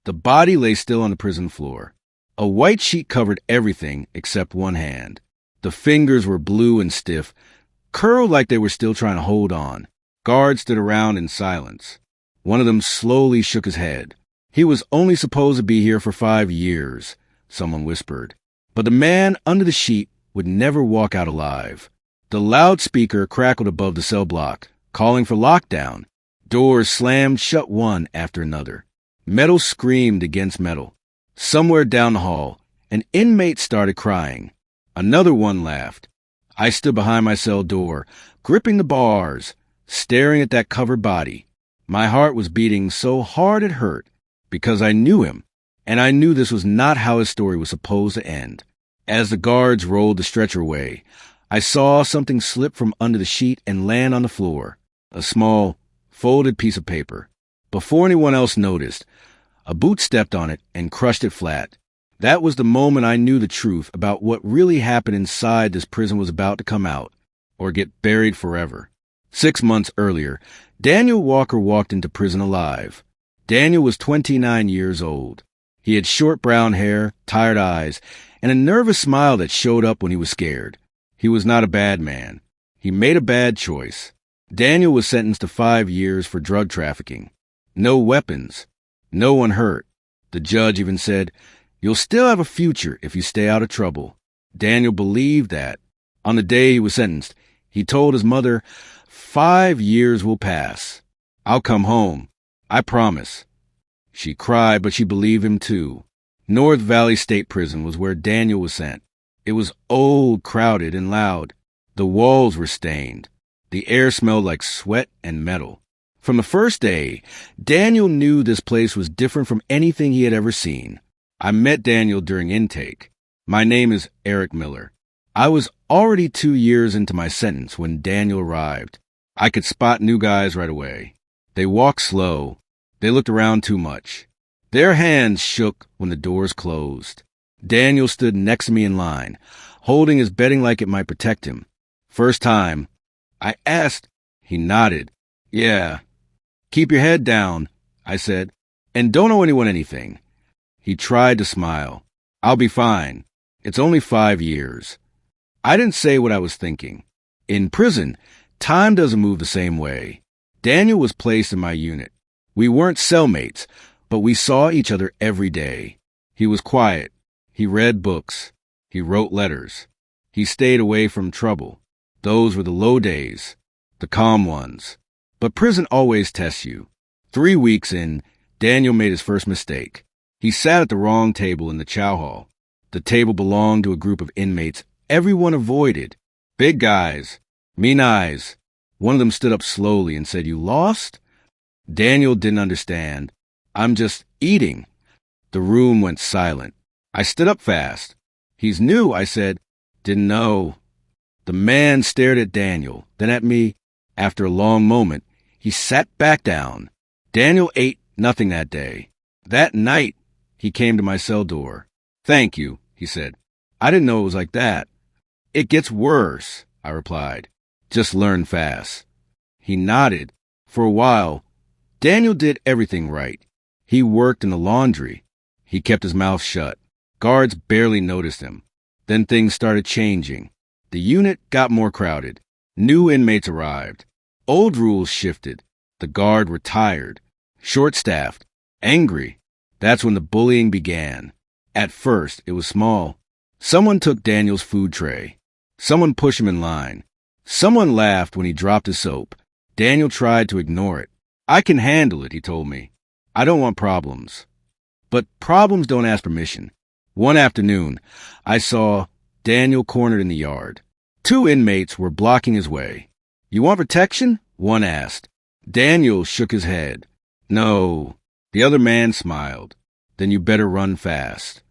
The body lay still on the prison floor. A white sheet covered everything except one hand. The fingers were blue and stiff, curled like they were still trying to hold on. Guards stood around in silence. One of them slowly shook his head. He was only supposed to be here for 5 years, someone whispered. But the man under the sheet would never walk out alive. The loudspeaker crackled above the cell block, calling for lockdown. Doors slammed shut one after another. Metal screamed against metal. Somewhere down the hall, an inmate started crying. Another one laughed. I stood behind my cell door, gripping the bars, staring at that covered body. My heart was beating so hard it hurt, because I knew him, and I knew this was not how his story was supposed to end. As the guards rolled the stretcher away, I saw something slip from under the sheet and land on the floor, a small, folded piece of paper. Before anyone else noticed, a boot stepped on it and crushed it flat. That was the moment I knew the truth about what really happened inside this prison was about to come out, or get buried forever. 6 months earlier, Daniel Walker walked into prison alive. Daniel was 29 years old. He had short brown hair, tired eyes, and a nervous smile that showed up when he was scared. He was not a bad man. He made a bad choice. Daniel was sentenced to 5 years for drug trafficking. No weapons. No one hurt. The judge even said, "You'll still have a future if you stay out of trouble." Daniel believed that. On the day he was sentenced, he told his mother, "5 years will pass. I'll come home. I promise." She cried, but she believed him too. North Valley State Prison was where Daniel was sent. It was old, crowded, and loud. The walls were stained. The air smelled like sweat and metal. From the first day, Daniel knew this place was different from anything he had ever seen. I met Daniel during intake. My name is Eric Miller. I was already 2 years into my sentence when Daniel arrived. I could spot new guys right away. They walked slow. They looked around too much. Their hands shook when the doors closed. Daniel stood next to me in line, holding his bedding like it might protect him. First time, I asked. He nodded. "Yeah." "Keep your head down," I said, "and don't owe anyone anything." He tried to smile. "I'll be fine. It's only 5 years." I didn't say what I was thinking. In prison, time doesn't move the same way. Daniel was placed in my unit. We weren't cellmates, but we saw each other every day. He was quiet. He read books. He wrote letters. He stayed away from trouble. Those were the low days, the calm ones. But prison always tests you. 3 weeks in, Daniel made his first mistake. He sat at the wrong table in the chow hall. The table belonged to a group of inmates everyone avoided. Big guys, mean eyes. One of them stood up slowly and said, "You lost?" Daniel didn't understand. "I'm just eating." The room went silent. I stood up fast. "He's new," I said. "Didn't know." The man stared at Daniel, then at me. After a long moment, he sat back down. Daniel ate nothing that day. That night, he came to my cell door. "Thank you," he said. "I didn't know it was like that." "It gets worse," I replied. "Just learn fast." He nodded. For a while, Daniel did everything right. He worked in the laundry. He kept his mouth shut. Guards barely noticed him. Then things started changing. The unit got more crowded. New inmates arrived. Old rules shifted. The guard were tired, short-staffed, angry. That's when the bullying began. At first, it was small. Someone took Daniel's food tray. Someone pushed him in line. Someone laughed when he dropped his soap. Daniel tried to ignore it. "I can handle it," he told me. "I don't want problems." But problems don't ask permission. One afternoon, I saw Daniel cornered in the yard. 2 inmates were blocking his way. "You want protection?" one asked. Daniel shook his head. "No." The other man smiled. "Then you better run fast."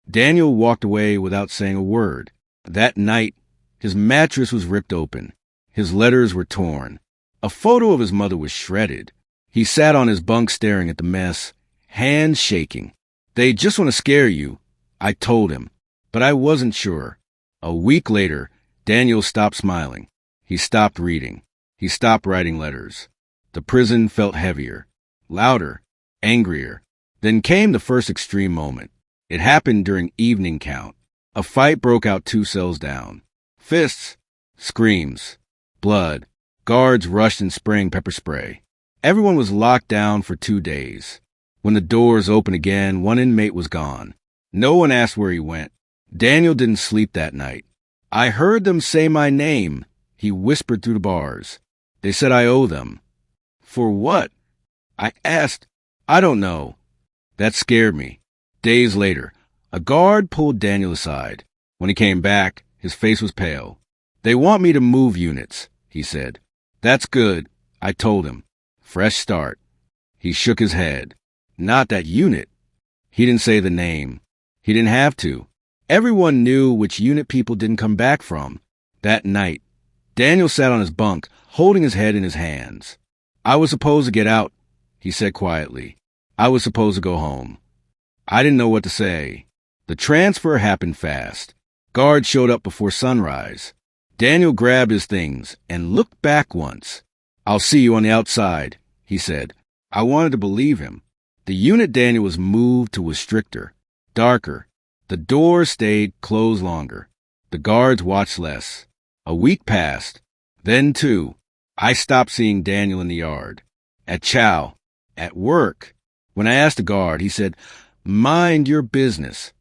Daniel walked away without saying a word. That night, his mattress was ripped open. His letters were torn. A photo of his mother was shredded. He sat on his bunk staring at the mess, hands shaking. "They just want to scare you," I told him, but I wasn't sure. A week later, Daniel stopped smiling. He stopped reading. He stopped writing letters. The prison felt heavier, louder, angrier. Then came the first extreme moment. It happened during evening count. A fight broke out 2 cells down. Fists, screams, blood. Guards rushed and spraying pepper spray. Everyone was locked down for 2 days. When the doors opened again, one inmate was gone. No one asked where he went. Daniel didn't sleep that night. I heard them say my name, he whispered through the bars. They said I owe them. For what? I asked. I don't know. That scared me. Days later, a guard pulled Daniel aside. When he came back, his face was pale. They want me to move units, he said. That's good, I told him. Fresh start. He shook his head. Not that unit. He didn't say the name. He didn't have to. Everyone knew which unit people didn't come back from. That night, Daniel sat on his bunk, holding his head in his hands. I was supposed to get out, he said quietly. I was supposed to go home. I didn't know what to say. The transfer happened fast. Guards showed up before sunrise. Daniel grabbed his things and looked back once. I'll see you on the outside, he said. I wanted to believe him. The unit Daniel was moved to was stricter, darker. The doors stayed closed longer. The guards watched less. A week passed. Then, too, I stopped seeing Daniel in the yard. At chow. At work. When I asked the guard, he said, "Mind your business."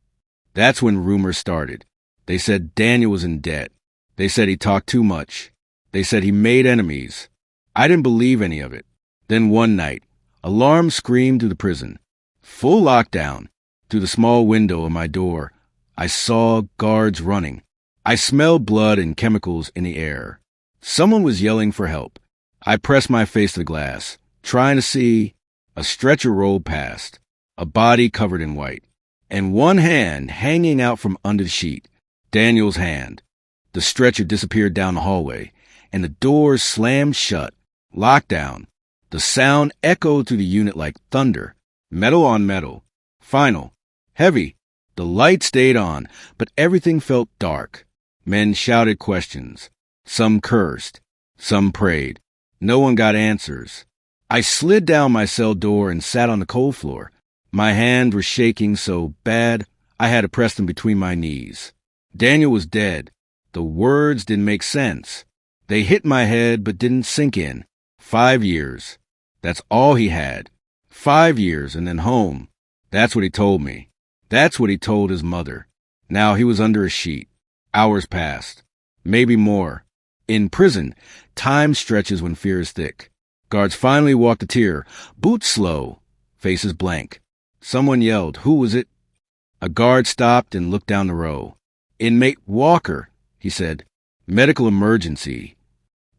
That's when rumors started. They said Daniel was in debt. They said he talked too much. They said he made enemies. I didn't believe any of it. Then one night, alarms screamed through the prison. Full lockdown. Through the small window of my door, I saw guards running. I smelled blood and chemicals in the air. Someone was yelling for help. I pressed my face to the glass, trying to see. A stretcher rolled past, a body covered in white, and one hand hanging out from under the sheet. Daniel's hand. The stretcher disappeared down the hallway, and the doors slammed shut. Lockdown. The sound echoed through the unit like thunder. Metal on metal. Final. Heavy. The light stayed on, but everything felt dark. Men shouted questions. Some cursed. Some prayed. No one got answers. I slid down my cell door and sat on the cold floor. My hands were shaking so bad I had to press them between my knees. Daniel was dead. The words didn't make sense. They hit my head but didn't sink in. 5 years. That's all he had. 5 years and then home. That's what he told me. That's what he told his mother. Now he was under a sheet. Hours passed. Maybe more. In prison, time stretches when fear is thick. Guards finally walked a tier, boots slow, faces blank. Someone yelled, "Who was it?" A guard stopped and looked down the row. "Inmate Walker," he said. "Medical emergency."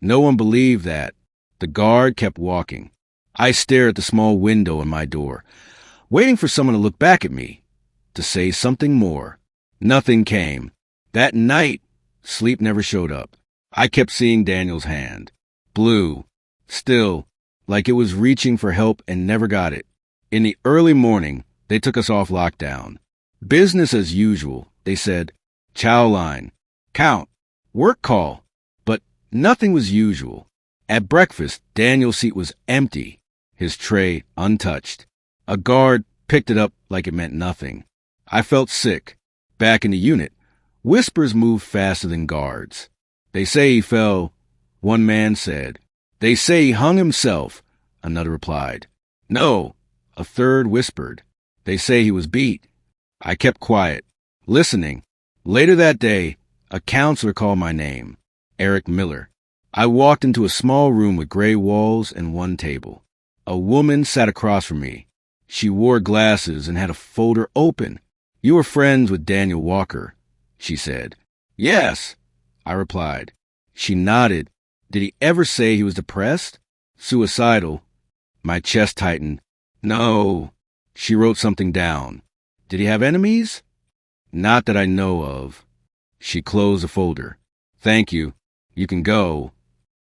No one believed that. The guard kept walking. I stared at the small window in my door, waiting for someone to look back at me, to say something more. Nothing came. That night, sleep never showed up. I kept seeing Daniel's hand. Blue. Still, like it was reaching for help and never got it. In the early morning, they took us off lockdown. Business as usual, they said. Chow line. Count. Work call. But nothing was usual. At breakfast, Daniel's seat was empty, his tray untouched. A guard picked it up like it meant nothing. I felt sick. Back in the unit, whispers moved faster than guards. They say he fell, one man said. They say he hung himself, another replied. No, a third whispered. They say he was beat. I kept quiet, listening. Later that day, a counselor called my name, Eric Miller. I walked into a small room with gray walls and one table. A woman sat across from me. She wore glasses and had a folder open. "You were friends with Daniel Walker," she said. "Yes," I replied. She nodded. "Did he ever say he was depressed? Suicidal?" My chest tightened. "No." She wrote something down. "Did he have enemies?" "Not that I know of." She closed the folder. "Thank you. You can go."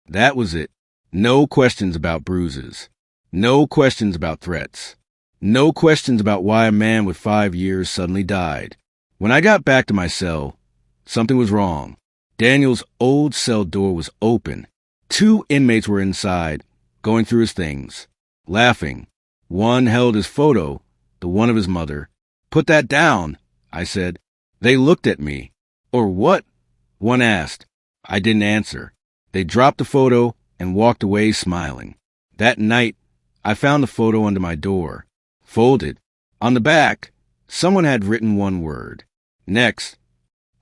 That was it. No questions about bruises. No questions about threats. No questions about why a man with 5 years suddenly died. When I got back to my cell, something was wrong. Daniel's old cell door was open. 2 inmates were inside, going through his things, laughing. One held his photo, the one of his mother. "Put that down," I said. They looked at me. "Or what?" one asked. I didn't answer. They dropped the photo and walked away smiling. That night, I found the photo under my door, folded. On the back, someone had written one word. Next.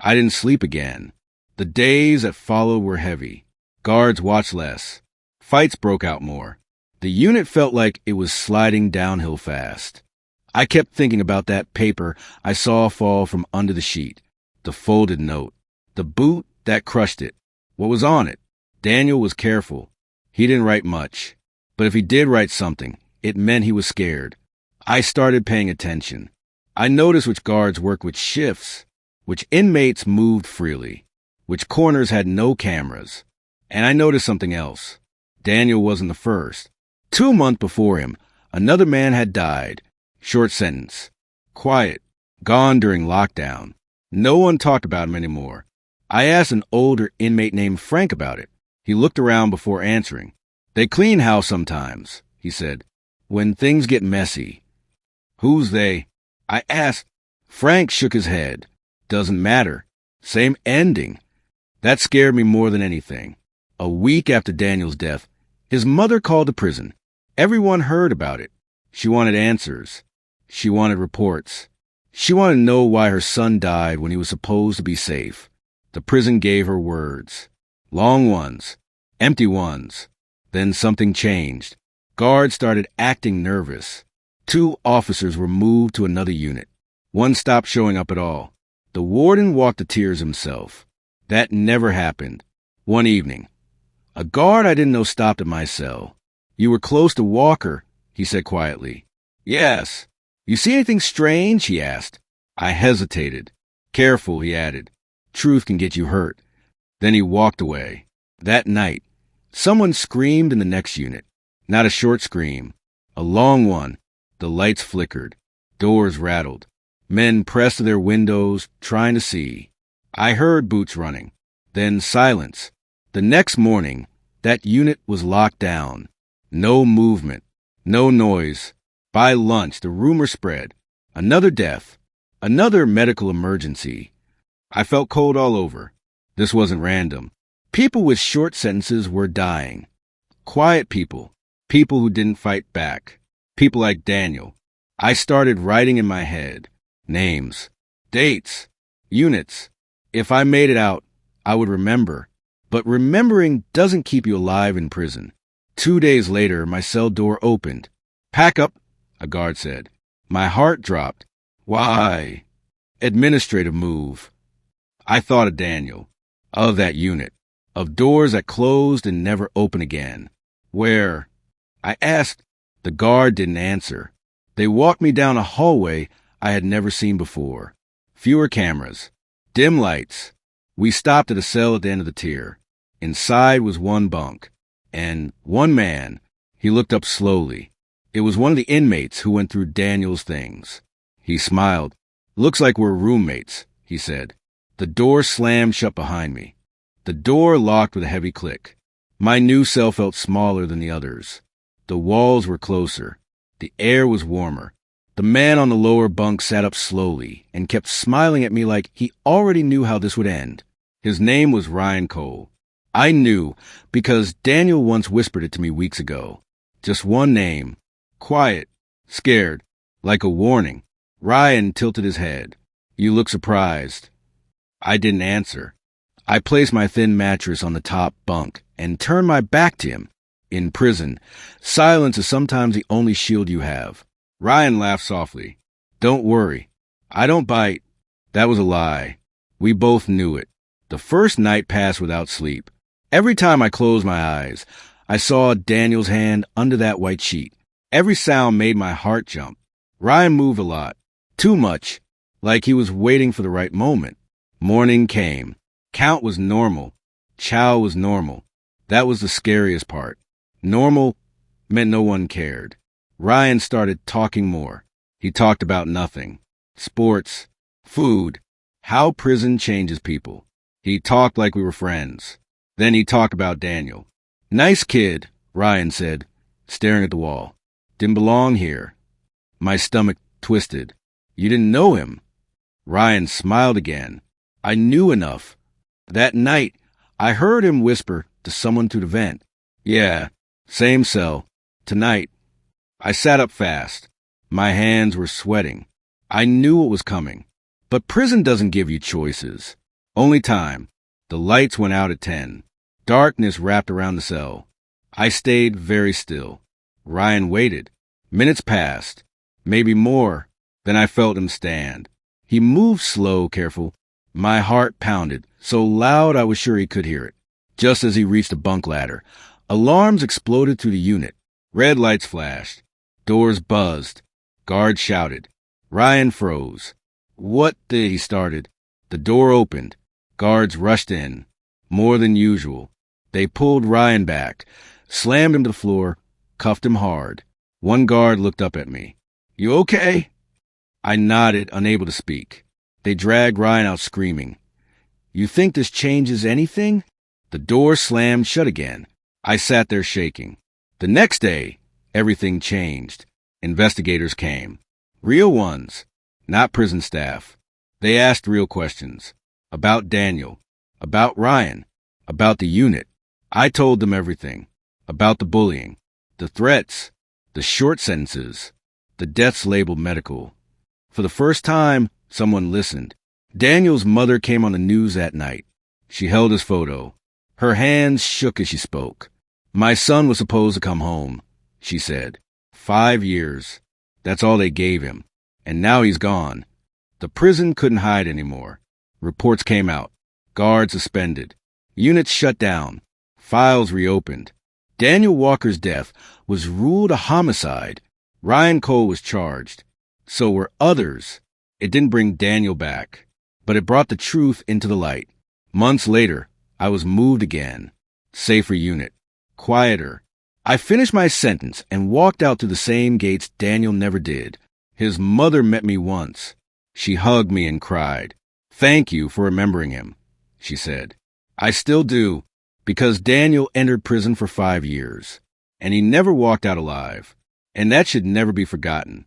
I didn't sleep again. The days that followed were heavy. Guards watched less. Fights broke out more. The unit felt like it was sliding downhill fast. I kept thinking about that paper I saw fall from under the sheet, the folded note, the boot that crushed it. What was on it? Daniel was careful. He didn't write much. But if he did write something, it meant he was scared. I started paying attention. I noticed which guards worked with shifts, which inmates moved freely, which corners had no cameras. And I noticed something else. Daniel wasn't the first. 2 months before him, another man had died. Short sentence. Quiet. Gone during lockdown. No one talked about him anymore. I asked an older inmate named Frank about it. He looked around before answering. "They clean house sometimes," he said, "when things get messy." "Who's they?" I asked. Frank shook his head. "Doesn't matter. Same ending." That scared me more than anything. A week after Daniel's death, his mother called the prison. Everyone heard about it. She wanted answers. She wanted reports. She wanted to know why her son died when he was supposed to be safe. The prison gave her words. Long ones. Empty ones. Then something changed. Guards started acting nervous. 2 officers were moved to another unit. One stopped showing up at all. The warden walked to tears himself. That never happened. One evening, a guard I didn't know stopped at my cell. "You were close to Walker," he said quietly. "Yes." "You see anything strange?" he asked. I hesitated. "Careful," he added. "Truth can get you hurt." Then he walked away. That night, someone screamed in the next unit. Not a short scream. A long one. The lights flickered. Doors rattled. Men pressed to their windows, trying to see. I heard boots running. Then silence. The next morning, that unit was locked down. No movement. No noise. By lunch, the rumor spread. Another death. Another medical emergency. I felt cold all over. This wasn't random. People with short sentences were dying. Quiet people. People who didn't fight back. People like Daniel. I started writing in my head. Names. Dates. Units. If I made it out, I would remember. But remembering doesn't keep you alive in prison. 2 days later, my cell door opened. "Pack up," a guard said. My heart dropped. Why? Administrative move. I thought of Daniel, of that unit, of doors that closed and never opened again. "Where?" I asked. The guard didn't answer. They walked me down a hallway I had never seen before. Fewer cameras. Dim lights. We stopped at a cell at the end of the tier. Inside was one bunk. And one man. He looked up slowly. It was one of the inmates who went through Daniel's things. He smiled. "Looks like we're roommates," he said. The door slammed shut behind me. The door locked with a heavy click. My new cell felt smaller than the others. The walls were closer. The air was warmer. The man on the lower bunk sat up slowly and kept smiling at me like he already knew how this would end. His name was Ryan Cole. I knew because Daniel once whispered it to me weeks ago. Just one name. Quiet. Scared. Like a warning. Ryan tilted his head. "You look surprised." I didn't answer. I placed my thin mattress on the top bunk and turned my back to him. In prison, silence is sometimes the only shield you have. Ryan laughed softly. "Don't worry. I don't bite." That was a lie. We both knew it. The first night passed without sleep. Every time I closed my eyes, I saw Daniel's hand under that white sheet. Every sound made my heart jump. Ryan moved a lot. Too much. Like he was waiting for the right moment. Morning came. Count was normal. Chow was normal. That was the scariest part. Normal meant no one cared. Ryan started talking more. He talked about nothing. Sports. Food. How prison changes people. He talked like we were friends. Then he talked about Daniel. "Nice kid," Ryan said, staring at the wall. "Didn't belong here." My stomach twisted. You didn't know him. Ryan smiled again. I knew enough. That night, I heard him whisper to someone through the vent. Yeah, same cell. Tonight. I sat up fast. My hands were sweating. I knew what was coming. But prison doesn't give you choices. Only time. The lights went out at 10. Darkness wrapped around the cell. I stayed very still. Ryan waited. Minutes passed. Maybe more. Then I felt him stand. He moved slow, careful. My heart pounded, so loud I was sure he could hear it. Just as he reached the bunk ladder, alarms exploded through the unit. Red lights flashed. Doors buzzed. Guards shouted. Ryan froze. What the... he started. The door opened. Guards rushed in. More than usual. They pulled Ryan back, slammed him to the floor, cuffed him hard. One guard looked up at me. You okay? I nodded, unable to speak. They dragged Ryan out screaming. You think this changes anything? The door slammed shut again. I sat there shaking. The next day, everything changed. Investigators came. Real ones, not prison staff. They asked real questions. About Daniel. About Ryan. About the unit. I told them everything. About the bullying. The threats. The short sentences. The deaths labeled medical. For the first time, someone listened. Daniel's mother came on the news that night. She held his photo. Her hands shook as she spoke. My son was supposed to come home, she said. 5 years. That's all they gave him. And now he's gone. The prison couldn't hide anymore. Reports came out. Guards suspended. Units shut down. Files reopened. Daniel Walker's death was ruled a homicide. Ryan Cole was charged. So were others. It didn't bring Daniel back, but it brought the truth into the light. Months later, I was moved again. Safer unit. Quieter. I finished my sentence and walked out through the same gates Daniel never did. His mother met me once. She hugged me and cried. Thank you for remembering him, she said. I still do, because Daniel entered prison for 5 years, and he never walked out alive, and that should never be forgotten.